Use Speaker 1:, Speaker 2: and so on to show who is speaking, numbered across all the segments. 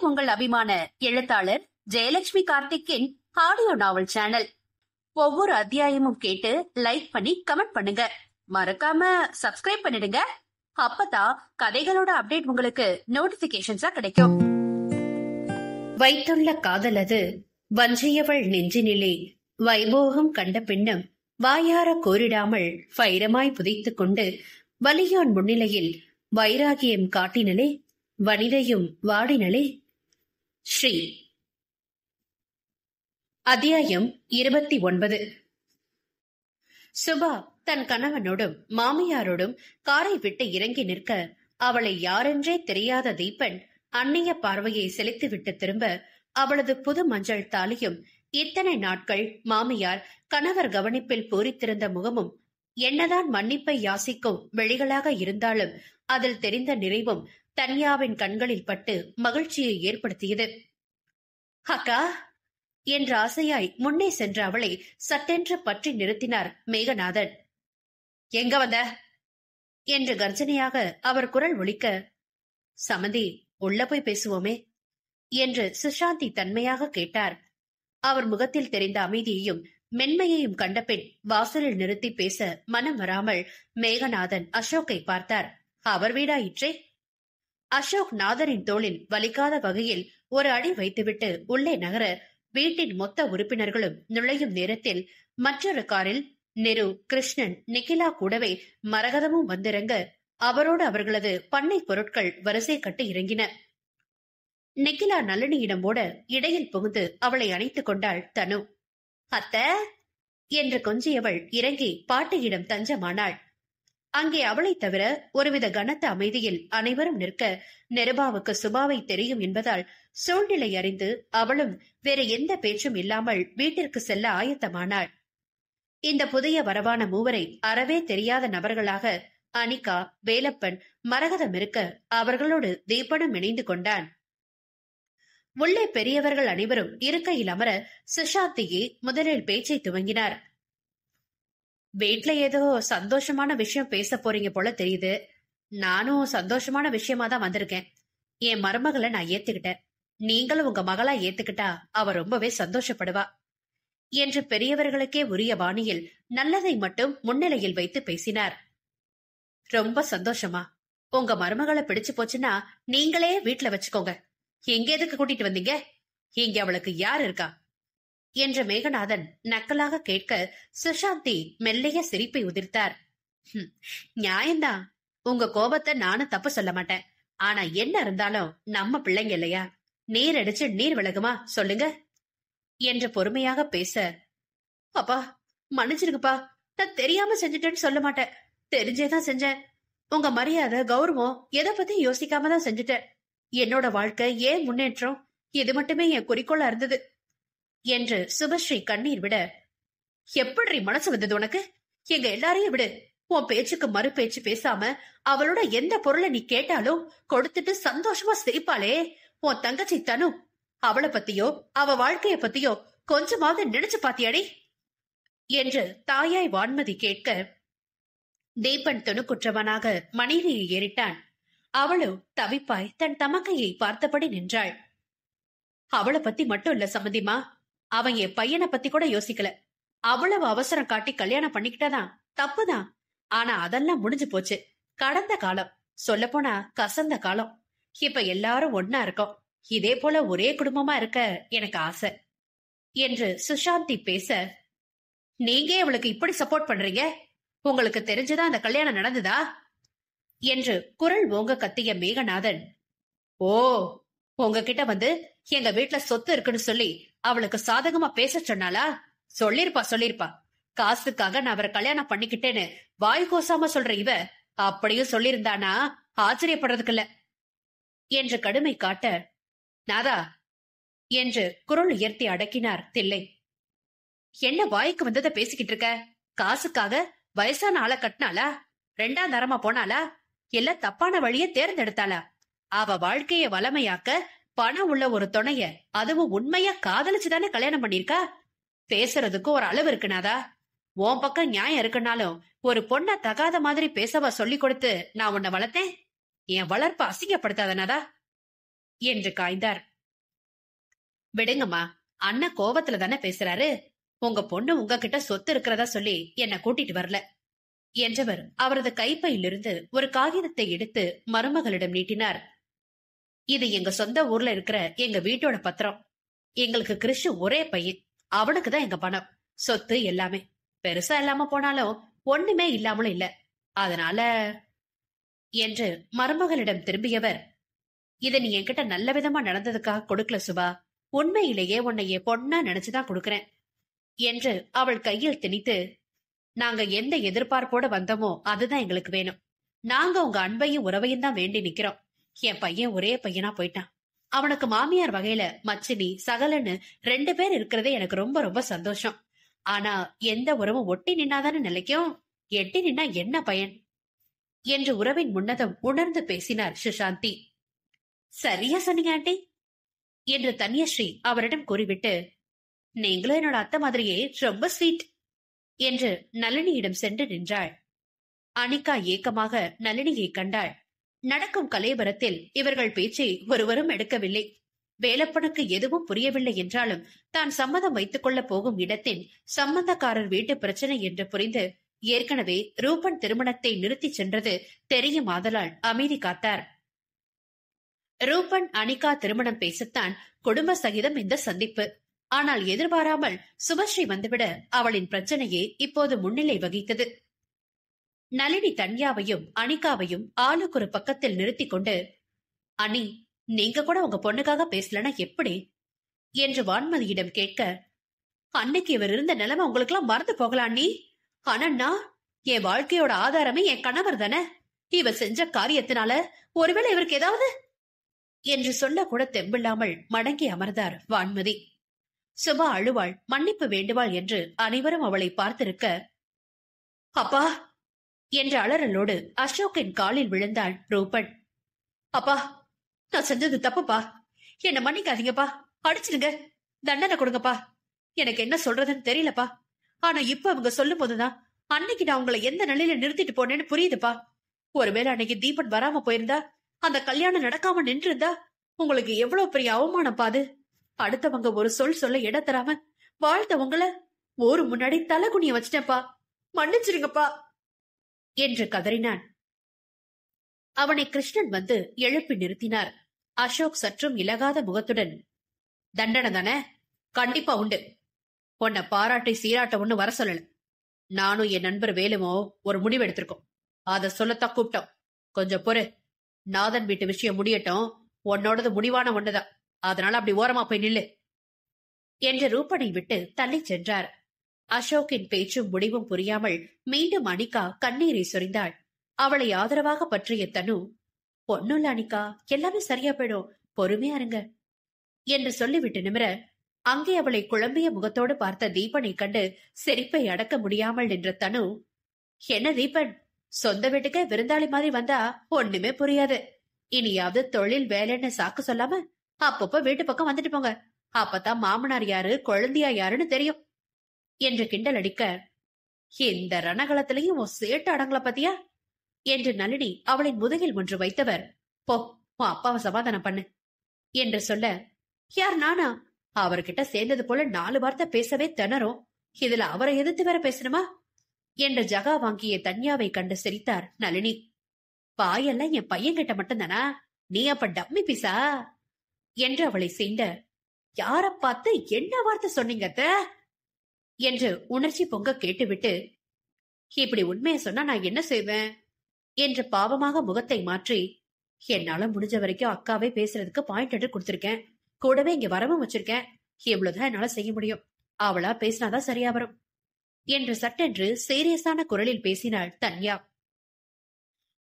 Speaker 1: உங்கள் அபிமான எழுத்தாளர் ஜெயலட்சுமி கார்த்திக்கின் ஆடியோ நாவல் சேனல். ஒவ்வொரு அத்தியாயமும் கேட்டு லைக் பண்ணி கமெண்ட் பண்ணுங்க. மறக்காம சப்ஸ்கிரைப் பண்ணிடுங்க. அப்பதான் கதைகளோட அப்டேட் உங்களுக்கு நோட்டிபிகேஷன்ஸா கிடைக்கும். வைத்துள்ள காதலது வஞ்சியவள் நெஞ்சினிலே வைபோகம் கண்ட பின்னம் வாயார கோரிடாமல் வைரமாய் புதைத்துக் கொண்டு வலியோன் முன்னிலையில் வைராகியம் காட்டினலே வனிதையும் வாடினலே. ஸ்ரீ. அத்தியாயம் 29. சுபா தன் கணவனோடும் மாமியாரோடும் காரை விட்டு இறங்கி நிற்க அவளை யாரென்றே தெரியாத தீபன் அந்நிய பார்வையை செலுத்திவிட்டு திரும்ப அவளது புது மஞ்சள் தாலியும் இத்தனை நாட்கள் மாமியார் கணவர் கவனிப்பில் பூரித்திருந்த முகமும் என்னதான் மன்னிப்பை யாசிக்கும் வெளிகளாக இருந்தாலும் அதில் தெரிந்த நிறைவும் தன்யாவின் கண்களில் பட்டு மகிழ்ச்சியை ஏற்படுத்தியது. அக்கா என்ற ஆசையாய் முன்னே சென்ற அவளை சட்டென்று பற்றி நிறுத்தினார் மேகநாதன். எங்க வந்த என்று கர்ஜனையாக அவர் குரல் ஒலிக்க, சமந்தி உள்ள போய் பேசுவோமே என்று சுஷாந்தி தன்மையாக கேட்டார். அவர் முகத்தில் தெரிந்த அமைதியையும் மென்மையையும் கண்டபின் வாசலில் நிறுத்தி பேச மனம் வராமல் மேகநாதன் அசோக்கை பார்த்தார். அவர் வீடாயிற்றே. அசோக் நாதரின் தோளில் வலிக்காத வகையில் ஒரு அடி வைத்துவிட்டு உள்ளே நகர வீட்டின் மொத்த உறுப்பினர்களும் நுழையும் நேரத்தில் மற்றொரு காரில் நெரு, கிருஷ்ணன், நிகிலா கூடவே மரகதமும் வந்திறங்க அவரோடு அவர்களது பண்ணை பொருட்கள் வரிசை கட்டு இறங்கின. நிகிலா நளினியிடம் ஓட இடையில் புகுந்து அவளை அணைத்துக் கொண்டாள் தனு. அத்த என்று கொஞ்சியவள் இறங்கி பாட்டியிடம் தஞ்சமானாள். அங்கே அவளை தவிர ஒருவித கனத்த அமைதியில் அனைவரும் நிற்க நெருபாவுக்கு சுபாவை தெரியும் என்பதால் சூழ்நிலை அறிந்து அவளும் வேற எந்த பேச்சும் இல்லாமல் வீட்டிற்கு செல்ல ஆயத்தமானாள். இந்த புதிய வரவான மூவரை அறவே தெரியாத நபர்களாக அனிகா, வேலப்பன், மரகதம் இருக்க அவர்களோடு தீபனும் இணைந்து கொண்டான். உள்ளே பெரியவர்கள் அனைவரும் இருக்கையில் அமர சுஷாந்தியே முதலில் பேச்சை துவங்கினார். வீட்ல ஏதோ சந்தோஷமான விஷயம் பேச போறீங்க போல தெரியுது. நானும் சந்தோஷமான விஷயமா தான் வந்திருக்கேன். என் மருமகளை நான் ஏத்துக்கிட்டேன். நீங்களும் உங்க மகளா ஏத்துக்கிட்டா அவ ரொம்பவே சந்தோஷப்படுவா என்று பெரியவர்களுக்கே உரிய பாணியில் நல்லதை மட்டும் முன்னிலையில் வைத்து பேசினார். ரொம்ப சந்தோஷமா? உங்க மருமகளை பிடிச்சு போச்சுன்னா நீங்களே வீட்டுல வச்சுக்கோங்க. எங்க எதுக்கு கூட்டிட்டு வந்தீங்க? இங்க அவளுக்கு யார் இருக்கா என்று மேகநாதன் நக்கலாக கேட்க சுஷாந்தி மெல்லைய சிரிப்பை உதிர்த்தார். நியாயம்தான். உங்க கோபத்தை நானும் தப்பு சொல்ல மாட்டேன். ஆனா என்ன இருந்தாலும் நம்ம பிள்ளைங்க இல்லையா? நீர் அடிச்சு நீர் விலகுமா சொல்லுங்க என்று பொறுமையாக பேச, அப்பா மன்னிச்சிருக்குப்பா, நான் தெரியாம செஞ்சுட்டேன்னு சொல்ல மாட்டேன். தெரிஞ்சேதான் செஞ்சேன். உங்க மரியாதை கௌரவம் எதை பத்தி யோசிக்காம தான் செஞ்சுட்டேன். என்னோட வாழ்க்கை ஏன் முன்னேற்றம் இது மட்டுமே என் குறிக்கோளா இருந்தது என்று சுபஸ்ரீ கண்ணீர் விட, எப்படி மனசு வந்தது உனக்கு? எங்க எல்லாரையும் விடு. உன் பேச்சுக்கு மறு பேச்சு பேசாம அவளோட எந்த பொருளை நீ கேட்டாலும் கொடுத்துட்டு சந்தோஷமா சிரிப்பாளே உன் தங்கச்சி தனு. அவளை பத்தியோ அவ வாழ்க்கைய பத்தியோ கொஞ்சமாவது நினைச்சு பாத்தியாடி என்று தாயாய் வான்மதி கேட்க, தீபன் துணுக்குற்றவனாக மனைவியை ஏறிட்டான். அவளோ தவிப்பாய் தன் தமக்கையை பார்த்தபடி நின்றாள். அவளை பத்தி மட்டும் இல்ல சம்மதிமா, அவன் என் பையனை பத்தி கூட யோசிக்கல. அவ்வளவு அவசரம் காட்டி கல்யாணம் பண்ணிக்கிட்டதான் தப்புதான். ஆனா அதெல்லாம் முடிஞ்சு போச்சு. கடந்த காலம், சொல்ல போனா கசந்த காலம். இப்ப எல்லாரும் ஒன்னா இருக்கோம். இதே போல ஒரே குடும்பமா இருக்க எனக்கு ஆசை என்று சுஷாந்தி பேச, நீங்க அவளுக்கு இப்படி சப்போர்ட் பண்றீங்க? உங்களுக்கு தெரிஞ்சுதான் அந்த கல்யாணம் நடந்ததா என்று குரல் ஓங்க கத்திய மேகநாதன், ஓ உங்ககிட்ட வந்து எங்க வீட்டுல சொத்து இருக்குன்னு சொல்லி அவளுக்கு சாதகமா பேச சொன்னாலா? சொல்லிருப்பா. காசுக்காக நான் அவரை கல்யாணம் பண்ணிக்கிட்டேன்னு வாய் கோசாம சொல்ற இவ அப்படியும் சொல்லிருந்தானா ஆச்சரியப்படுறதுக்கு இல்ல என்று கடுமை காட்ட, நாதா என்று குரல் உயர்த்தி அடக்கினார் தில்லை. என்ன வாய்க்கு வந்ததை பேசிக்கிட்டு இருக்க? காசுக்காக வயசான ஆளை கட்டினாளா? ரெண்டாம் தரமா போனாளா? இல்ல தப்பான வழிய தேர்ந்தெடுத்தாளா? அவ வாழ்க்கைய வளமையாக்க பணம் உள்ள ஒரு துணைய, அதுவும் உண்மையா காதலிச்சுதானே கல்யாணம் பண்ணிருக்கா? பேசுறதுக்கு ஒரு அளவு இருக்குனாதா? உன் பக்கம் நியாயம் இருக்குனாலும் ஒரு பொண்ண தகாத மாதிரி பேசவா சொல்லி கொடுத்து நான் உன்னை வளர்த்தேன்? என் வளர்ப்ப அசிங்கப்படுத்தாதனாதா என்று காய்ந்தார். விடுங்கம்மா, அண்ணன் கோவத்துல தானே பேசுறாரு. உங்க பொண்ணு உங்ககிட்ட சொத்து இருக்கிறதா சொல்லி என்ன கூட்டிட்டு வரல என்றவர் அவரது கைப்பையிலிருந்து ஒரு காகிதத்தை எடுத்து மருமகளிடம் நீட்டினார். இது எங்க சொந்த ஊர்ல இருக்கிற எங்க வீட்டோட பத்திரம். எங்களுக்கு கிறிஷு ஒரே பையன். அவனுக்குதான் எங்க பணம், சொத்து எல்லாமே. பெருசா இல்லாம போனாலும் ஒண்ணுமே இல்லாமலும் இல்ல. அதனால என்று மருமகளிடம் திரும்பியவர், இத நீ என்கிட்ட நல்ல விதமா நடந்ததுக்காக கொடுக்கல சுபா. உண்மையிலேயே உன்னைய பொண்ணா நினைச்சுதான் கொடுக்கறேன் என்று அவள் கையில் திணித்து, நாங்க எந்த எதிர்பார்ப்போட வந்தோமோ அதுதான் எங்களுக்கு வேணும். நாங்க உங்க அன்பையும் உறவையும் தான் வேண்டி நிக்கிறோம். என் பையன் ஒரே பையனா போயிட்டான். அவனுக்கு மாமியார் வகையில மச்சினி சகலன்னு 2 பேர் இருக்கிறதே எனக்கு ரொம்ப ரொம்ப சந்தோஷம். ஆனா எந்த உறவும் ஒட்டி நின்னாதானே நிலைக்கும். எட்டி நின்னா என்ன பயன் என்று உறவின் முன்னதும் உணர்ந்து பேசினார் சுசாந்தி. சரியா சொன்னீங்க ஆண்டி என்று தன்யஸ்ரீ அவரிடம் கூறிவிட்டு, நீங்களும் என்னோட அத்தை மாதிரியே ரொம்ப ஸ்வீட் என்று நளினியிடம் சென்று நின்றாள். அனிகா ஏக்கமாக நளினியை கண்டாள். நடக்கும் கலைபரத்தில் இவர்கள் பேச்சை ஒருவரும் எடுக்கவில்லை. வேலப்பனுக்கு எதுவும் புரியவில்லை என்றாலும் தான் சம்மதம் வைத்துக் கொள்ள போகும் இடத்தின் சம்பந்தக்காரர் வீட்டு பிரச்சனை என்று புரிந்து ஏற்கனவே ரூபன் திருமணத்தை நிறுத்தி சென்றது தெரியுமாதலால் அமைதி காத்தார். ரூபன் அனிகா திருமணம் பேசத்தான் குடும்ப சகிதம் இந்த சந்திப்பு. ஆனால் எதிர்பாராமல் சுபஸ்ரீ வந்துவிட அவளின் பிரச்சனையே இப்போது முன்னிலை வகித்தது. நளினி தன்யாவையும் அனிகாவையும் ஆளுக்கு ஒரு பக்கத்தில் நிறுத்தி கொண்டு, அனி, நீங்க கூட உங்க பொண்ணுக்காக பேசலனா எப்படி என்று வான்மதியிடம் கேட்க, அன்னைக்கு இவர் இருந்த நிலைமை உங்களுக்கு எல்லாம் மறந்து போகலாம் நீ. ஆனா என் வாழ்க்கையோட ஆதாரமே என் கணவர் தானே. இவர் செஞ்ச காரியத்தினால ஒருவேளை இவருக்கு ஏதாவது என்று சொல்ல கூட தெம்பில்லாமல் மடங்கி அமர்ந்தார் வான்மதி. சுபா அழுவாள், மன்னிப்பு வேண்டுவாள் என்று அனைவரும் அவளை பார்த்திருக்க, அப்பா என்ற அலறலோடு அசோக்கின் காலில் விழுந்தாள் ரூபன். அப்பா, நான் செஞ்சது தப்புப்பா, என்ன மன்னிக்காதீங்கப்பா, அடிச்சிருங்க, தண்டனை கொடுங்கப்பா. எனக்கு என்ன சொல்றதுன்னு தெரியலப்பா. ஆனா இப்ப அவங்க சொல்லும் போதுதான் அன்னைக்கு நான் உங்களை எந்த நிலையில நிறுத்திட்டு போனேன்னு புரியுதுப்பா. ஒருவேளை அன்னைக்கு தீபன் வராம போயிருந்தா, அந்த கல்யாணம் நடக்காம நின்று இருந்தா உங்களுக்கு எவ்வளவு பெரிய அவமானம் பாது. அடுத்தவங்க ஒரு சொல்ல இடம் தராம வாழ்த்தவங்கள ஒரு முன்னாடி தலைகுனிய வச்சிட்டேன்ப்பா, மன்னிச்சிருங்கப்பா என்று கதறினான். அவனை கிருஷ்ணன் வந்து எழுப்பி நிறுத்தினார். அசோக் சற்றும் இலகாத முகத்துடன், தண்டனை தானே, கண்டிப்பா உண்டு. உன்னை பாராட்டி சீராட்ட ஒண்ணு வர சொல்லல. நானும் என் நண்பர் வேலுமோ ஒரு முடிவு எடுத்திருக்கோம். அத சொல்லத்தான் கூப்பிட்டோம். கொஞ்சம் பொறு, நாதன் வீட்டு விஷயம் முடியட்டும். உன்னோடது முடிவான ஒண்ணுதான். அதனால அப்படி ஓரமா போய் நில்லு என்று ரூபனை விட்டு தள்ளி சென்றார். அசோக்கின் பேச்சும் முடிவும் புரியாமல் மீண்டும் அனிகா கண்ணீரை சொரிந்தாள். அவளை ஆதரவாக பற்றிய தனு, பொண்ணுல்ல அனிகா, எல்லாமே சரியா போயிடும், பொறுமையா இருங்க என்று சொல்லிவிட்டு நிமிர, அங்கே அவளை குழம்பிய முகத்தோடு பார்த்த தீபனை கண்டு சிரிப்பை அடக்க முடியாமல் நின்ற தனு, என்ன தீபன், சொந்த வீட்டுக்கே விருந்தாளி மாதிரி வந்தா ஒண்ணுமே புரியாது. இனியாவது தொழில் வேலைன்னு சாக்கு சொல்லாம அப்பப்ப வீட்டு பக்கம் வந்துட்டு போங்க. அப்பதான் மாமனார் யாரு குழந்தையா யாருன்னு தெரியும் என்று கிண்டல் அடிக்க, இந்த ரணகலத்திலையும் உன் சேட்டு அடங்கல பத்தியா என்று நளினி அவளின் முதுகில் ஒன்று வைத்தவர், போ, உன் அப்பாவை சமாதானம் பண்ணு என்று சொல்ல, யார் நானா? அவர்கிட்ட சேர்ந்தது போல 4 வார்த்தை பேசவே திணறும், இதுல அவரை எதிர்த்து வேற பேசணுமா என்று ஜகா வாங்கிய தன்யாவை கண்டு சிரித்தார் நளினி. பாயெல்லாம் என் பையன் கிட்ட மட்டும்தானா, நீ அப்ப டம்மி பீசா என்று அவளை சீண்ட, யார பார்த்து என்ன வார்த்தை சொன்னீங்க என்று உணர்ச்சி பொங்க கேட்டுவிட்டு, இப்படி உண்மையை சொன்னா நான் என்ன செய்வேன் என்று பாவமாக முகத்தை மாற்றி, என்னால முடிஞ்ச வரைக்கும் அக்காவே பேசுறதுக்கு பாயிண்ட் எடுத்து கொடுத்திருக்கேன், கூடவே இங்க வரவும் வச்சிருக்கேன், இவ்வளவுதான் என்னால செய்ய முடியும், அவளா பேசினாதான் சரியா வரும் என்று சட்டென்று சீரியஸான குரலில் பேசினாள் தன்யா.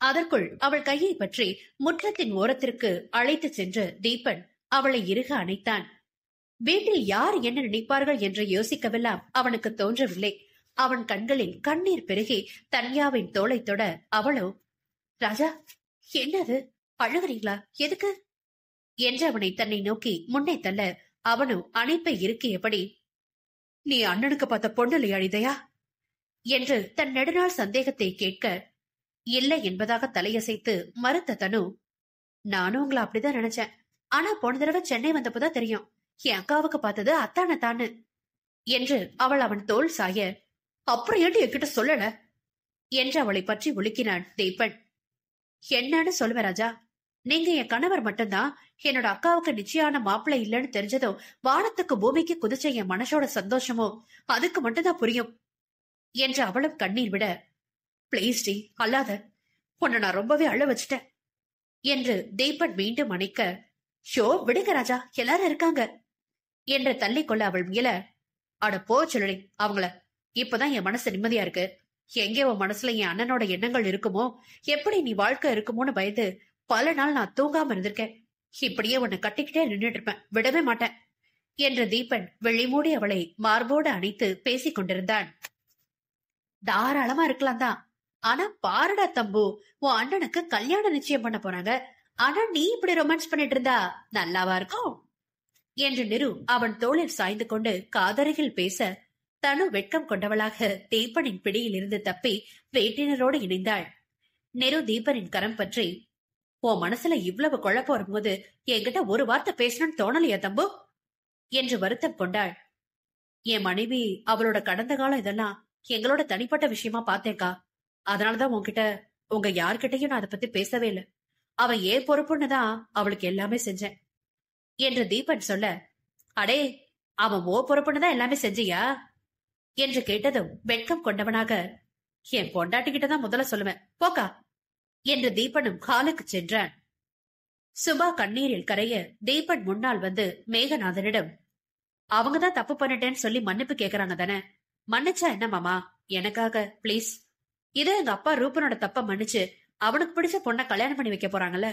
Speaker 1: அதற்குள் அவள் கையை பற்றி முற்றத்தின் ஓரத்திற்கு அழைத்து சென்று தீபன் அவளை இறுக அணைத்தான். வீட்டில் யார் என்ன நினைப்பார்கள் என்று யோசிக்கவெல்லாம் அவனுக்கு தோன்றவில்லை. அவன் கண்களில் கண்ணீர் பெருகி தன்யாவின் தோளை தொட அவளோ, ராஜா, என்னது, அழுகிறீங்களா, எதுக்கு என்று அவனை தன்னை நோக்கி முன்னே தள்ள அவனோ அணைப்பை இருக்கியபடி, நீ அண்ணனுக்கு பார்த்த பொண்ணு இல்லையா என்று தன் நெடுநாள் சந்தேகத்தை கேட்க, இல்லை என்பதாக தலையசைத்து மறுத்த தனு, நானும் உங்களை அப்படிதான் நினைச்சேன். ஆனா போன தடவை சென்னை வந்தப்போதான் தெரியும் என் அக்காவுக்கு பார்த்தது அத்தான தானு என்று அவள் அவன் தோள் சாய, அப்புறம் ஏட்டு என்கிட்ட சொல்லல என்று அவளை பற்றி உலுக்கினான் தீபன். என்னன்னு சொல்லுவ ராஜா, நீங்க என் கணவர் மட்டும்தான். என்னோட அக்காவுக்கு நிச்சயான மாப்பிள்ளை இல்லைன்னு தெரிஞ்சதும் வானத்துக்கு பூமிக்கு குதிச்ச என் மனசோட சந்தோஷமோ அதுக்கு மட்டும்தான் புரியும் என்று அவளும் கண்ணீர் விட, பிளீஸ் டி அல்லாத, உன்னை நான் ரொம்பவே அழ வச்சிட்டேன் என்று தீபன் மீண்டும் அணைக்க, ஷோ விடுங்க ராஜா, எல்லாரும் இருக்காங்க என்று தள்ளிக்கொள்ள அவள் முயல, அட போ சொல்லி அவங்கள, இப்பதான் என் மனசு நிம்மதியா இருக்கு. எங்கே உன் மனசுல என் அண்ணனோட எண்ணங்கள் இருக்குமோ, எப்படி நீ வாழ்க்கை இருக்குமோன்னு பயந்து பல நாள் நான் தூங்காம இருந்திருக்கேன். இப்படியே உன்னை கட்டிக்கிட்டே நின்றுட்டு இருப்பேன், விடவே மாட்டேன் என்று தீபன் வெளிமூடி அவளை மார்போடு அணைத்து பேசிக் கொண்டிருந்தான். தாராளமா இருக்கலாம் தான், ஆனா பாருடா தம்பு, உன் அண்ணனுக்கு கல்யாணம் நிச்சயம் பண்ண போறாங்க. ஆனா நீ இப்படி ரொமான்ஸ் பண்ணிட்டு இருந்தா நல்லாவா இருக்கும் என்று நிரு அவன் தோளில் சாய்ந்து கொண்டு காதருகில் பேச, தனு வெட்கம் கொண்டவளாக தீபனின் பிடியில் இருந்து தப்பி வேட்டினரோடு இணைந்தாள். நிரு தீபனின் கரம் பற்றி, உன் மனசுல இவ்வளவு குழப்பம் வரும்போது என்கிட்ட ஒரு வார்த்தை பேசணும்னு தோணலையா தம்பு என்று வருத்தம் கொண்டாள். என் மனைவி அவளோட கடந்த காலம் இதெல்லாம் எங்களோட தனிப்பட்ட விஷயமா பார்த்தேக்கா. அதனாலதான் உன்கிட்ட உங்க யார்கிட்டையும் நான் அதை பத்தி பேசவே இல்லை. அவன் ஏன் பொறுப்புன்னு தான் அவளுக்கு எல்லாமே செஞ்சேன் என்று தீபன் சொல்ல, அடே அவன் ஓ பொறுப்புன்னு தான் எல்லாமே செஞ்சியா என்று கேட்டதும் வெட்கம் கொண்டவனாக, என் பொண்டாட்டிக்கிட்டதான் முதல்ல சொல்லுவேன் போக்கா என்று தீபனும் காலுக்கு சென்றான். சுபா கண்ணீரில் கரைய தீபன் முன்னால் வந்து மேகநாதனிடம், அவங்கதான் தப்பு பண்ணிட்டேன்னு சொல்லி மன்னிப்பு கேக்குறாங்க தானே, மன்னிச்சா என்ன மாமா, எனக்காக பிளீஸ். இதே எங்க அப்பா ரூபனோட தப்ப மன்னிச்சு அவனுக்கு பிடிச்ச பொண்ணை கல்யாணம் பண்ணி வைக்க போறாங்கல்ல,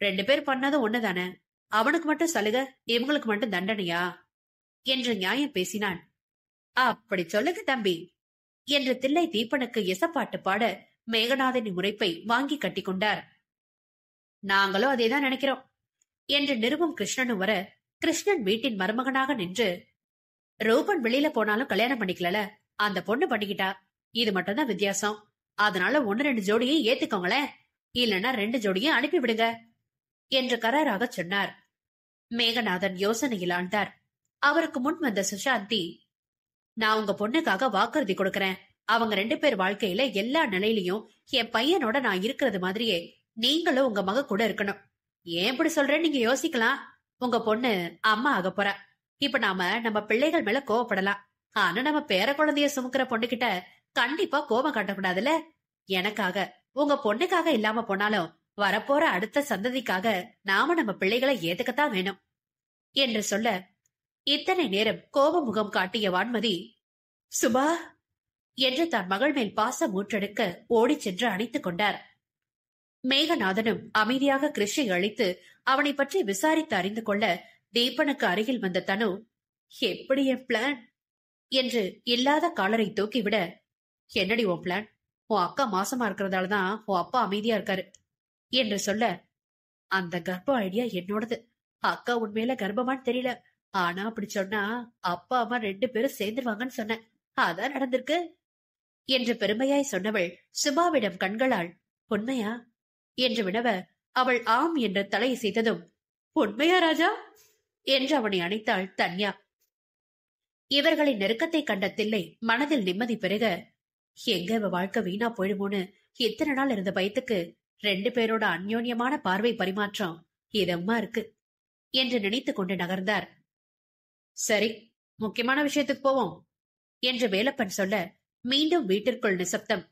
Speaker 1: 2 பேர் பண்ணதும் ஒண்ணுதானே, அவனுக்கு மட்டும் சலுகை இவங்களுக்கு மட்டும் தண்டனையா என்று நியாயம் பேசினான். அப்படி சொல்லுங்க தம்பி என்று தில்லை தீபனுக்கு எசப்பாட்டு பாட மேகநாதனின் முறைப்பை வாங்கி கட்டி கொண்டார். நாங்களும் அதேதான் நினைக்கிறோம் என்று நிருபம் கிருஷ்ணனும் வர, கிருஷ்ணன் வீட்டின் மருமகனாக நின்று, ரூபன் வெளியில போனாலும் கல்யாணம் பண்ணிக்கல, அந்த பொண்ணு பண்ணிக்கிட்டா, இது மட்டும்தான் வித்தியாசம். அதனால 1-2 ஜோடியை ஏத்துக்கோங்களேன், இல்லைன்னா 2 ஜோடியும் அனுப்பி விடுங்க என்று கராராக சொன்னார். மேகநாதன் யோசனையில் ஆழ்ந்தார். அவருக்கு முன் வந்த சுசாந்தி, நான் உங்க பொண்ணுக்காக வாக்குறுதி கொடுக்கறேன். அவங்க 2 பேர் வாழ்க்கையில எல்லா நிலையிலையும் என் பையனோட நான் இருக்கிறது மாதிரியே நீங்களும் உங்க மக கூட இருக்கணும். ஏன் இப்படி சொல்றேன்னு நீங்க யோசிக்கலாம். உங்க பொண்ணு அம்மா ஆக போறா. இப்ப நாம நம்ம பிள்ளைகள் மேல கோவப்படலாம், ஆனா நம்ம பேர குழந்தைய சுமக்கிற பொண்ணுகிட்ட கண்டிப்பா கோபம் காட்டக்கூடாதுல. எனக்காக உங்க பொண்ணுக்காக இல்லாம போனாலும் வரப்போற அடுத்த சந்ததிக்காக நாம நம்ம பிள்ளைகளை ஏத்துக்கத்தான் வேணும் என்று சொல்ல, இத்தனை நேரம் கோப முகம் காட்டிய வான்மதி, சுபா என்று தன் மகள் மேல் பாசம் ஊற்றெடுக்க ஓடிச் சென்று அணைத்துக் கொண்டார். மேகநாதனும் அமைதியாக கிருஷை அழைத்து அவனை பற்றி விசாரித்து அறிந்து கொள்ள தீபனுக்கு அருகில் வந்த தனு, எப்படி என் பிளான் என்று இல்லாத காலரை தூக்கிவிட, என்னடி உன் பிளான்? உன் அக்கா மாசமா இருக்கிறதாலதான் உன் அப்பா அமைதியா இருக்காரு என்று சொல்ல, அந்த கர்ப்ப ஐடியா என்னோடது. அக்கா உண்மையில கர்ப்பமான்னு தெரியல, ஆனா அப்படி சொன்னா அப்பா அம்மா 2 பேரும் சேர்ந்துருவாங்கன்னு சொன்னேன், அதான் நடந்திருக்கு என்று பெருமையாய் சொன்னவள் சுபாவிடம் கண்களால், உண்மையா என்று வினவ, அவள் ஆம் என்று தலையை செய்ததும், உண்மையா ராஜா என்று அவனை அணைத்தாள் தன்யா. இவர்களின் நெருக்கத்தை கண்ட தில்லை மனதில் நிம்மதி பெருக, எங்க இவ வாழ்க்கை வீணா போயிடுமோன்னு இத்தனை நாள் இருந்த பயத்துக்கு 2 பேரோட அந்யோன்யமான பார்வை பரிமாற்றம் இதம்மா இருக்கு என்று நினைத்துக் கொண்டு நகர்ந்தார். சரி, முக்கியமான விஷயத்துக்கு போவோம் என்று வேலப்பன் சொல்ல, மீண்டும் வீட்டிற்குள் நிசப்தம்.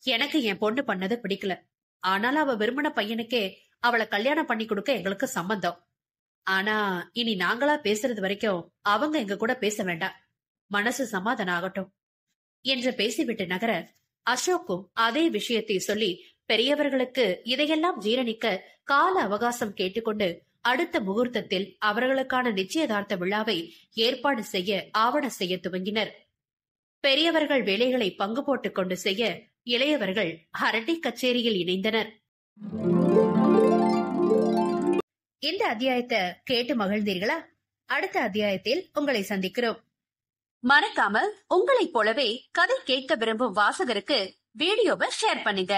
Speaker 1: எனக்கு என் பொண்ணு பண்ணது பிடிக்கல, ஆனாலும் அவ விரும்பின பையனுக்கே அவளை கல்யாணம் பண்ணி கொடுக்க எங்களுக்கு சம்பந்தம். ஆனா இனி நாங்களா பேசுறது வரைக்கும் அவங்க எங்க கூட பேச வேண்டாம், மனசு சமாதானம் ஆகட்டும் என்று பேசிவிட்டு நகர, அசோக்கும் அதே விஷயத்தை சொல்லி பெரியவர்களுக்கு இதையெல்லாம் ஜீரணிக்க கால அவகாசம் கேட்டுக்கொண்டு அடுத்த முகூர்த்தத்தில் அவர்களுக்கான நிச்சயதார்த்த விழாவை ஏற்பாடு செய்ய ஆவண செய்ய துவங்கினர். பெரியவர்கள் வேலைகளை பங்கு போட்டுக் கொண்டு செய்ய இளையவர்கள் அரட்டை கச்சேரியில் இணைந்தனர். இந்த அத்தியாயத்தை கேட்டு மகிழ்ந்தீர்களா? அடுத்த அத்தியாயத்தில் உங்களை சந்திக்கிறோம். மறக்காம உங்களைப் போலவே கதை கேட்க விரும்பும் வாசகருக்கு வீடியோவை ஷேர் பண்ணுங்க.